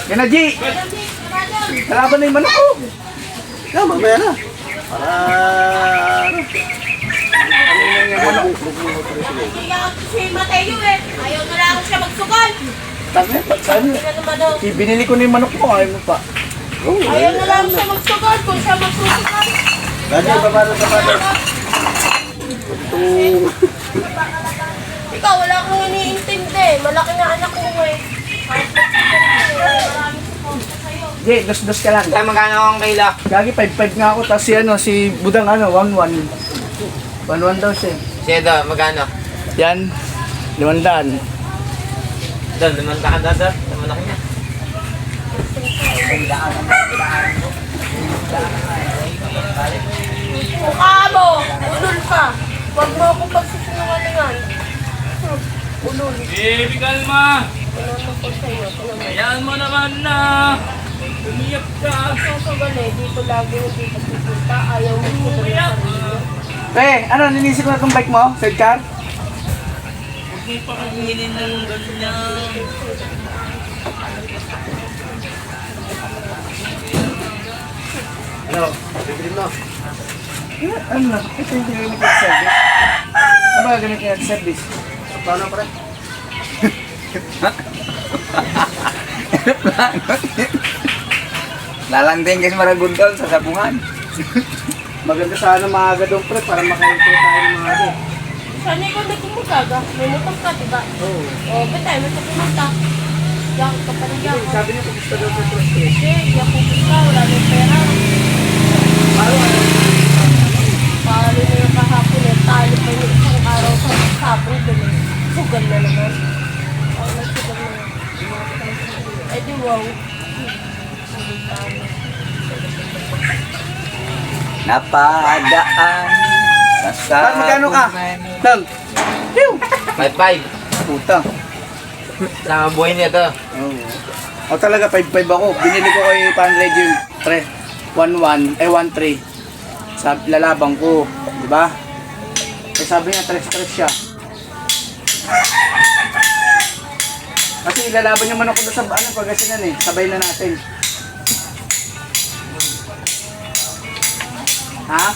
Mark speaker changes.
Speaker 1: Yan na, G! Kalaban na yung manok ko!
Speaker 2: Yan, mamaya na. Para...
Speaker 3: Si Mateo eh. Ayaw na lang siya magsugal.
Speaker 1: Tangin, saan yun? Binili ko na yung manok mo, ayaw mo pa.
Speaker 3: Ayaw na lang siya magsugal kung siya magsusugal.
Speaker 2: Lagi, babado sa bado.
Speaker 3: Ikaw, wala akong iniintindi. Malaki na anak ko eh.
Speaker 1: G, dos-dos ka lang.
Speaker 4: Kaya magkano akong kaila?
Speaker 1: Gagi, 5-5 nga ako, tapos si Budang 1-1. 1-1 daw siya.
Speaker 4: Siya daw, magkano?
Speaker 1: Yan, 500.
Speaker 4: Doon, naman ka dadar. Naman ako niya.
Speaker 3: Mukha mo! Ulol ka! Huwag mo akong pagsisinungalingan. Ulol.
Speaker 5: Baby, kalma!
Speaker 3: Ano ko sa'yo?
Speaker 5: Hayaan mo naman na! Umiyak ka!
Speaker 3: Susugal eh. Dito lagi hindi pagkikita. Ayaw mo sugal na sarili.
Speaker 1: Pre, ano, ninisip mo na itong bike mo? Sidecar?
Speaker 5: Huwag mo pa kaginin ng ganyan.
Speaker 2: Ano? Bibili mo.
Speaker 1: Ano na? Ito yung ginagamit yung service. Ano ba gagawin yung service?
Speaker 2: Paano pa rin?
Speaker 1: Lalanting kasi maragundol sa sapungan. Maganda sana maaga doon pre para makaintay tayo ng mga doon.
Speaker 3: Sana ikaw na kumugaga. May motor ka, diba?
Speaker 1: Oo.
Speaker 3: O, ba't tayo may pupunta? Yak ka pa rin yak.
Speaker 1: Sabi niya kung gusto daw sa trust eh.
Speaker 3: Hindi, yak pupunta. Wala na yung pera. Paano na yung kahapon eh. Talo pa yung isang araw sa hapon doon eh. Sugal na naman. Ay, nagsugal na naman. Eh di wow.
Speaker 1: Napadaan. Saan magkano ka? Lang. Hiw!
Speaker 4: 5-5.
Speaker 1: Puta.
Speaker 4: Sama buhay niya to.
Speaker 1: Oo. O talaga 5-5 ako. Binili ko kay Panred yung 1-1, 1-3. Sabi lalabang ko, di ba? Eh sabi niya 3-3 siya. Kasi ilalaban yung manok ko doon sa Pagasinan eh. Sabay na natin. Ha?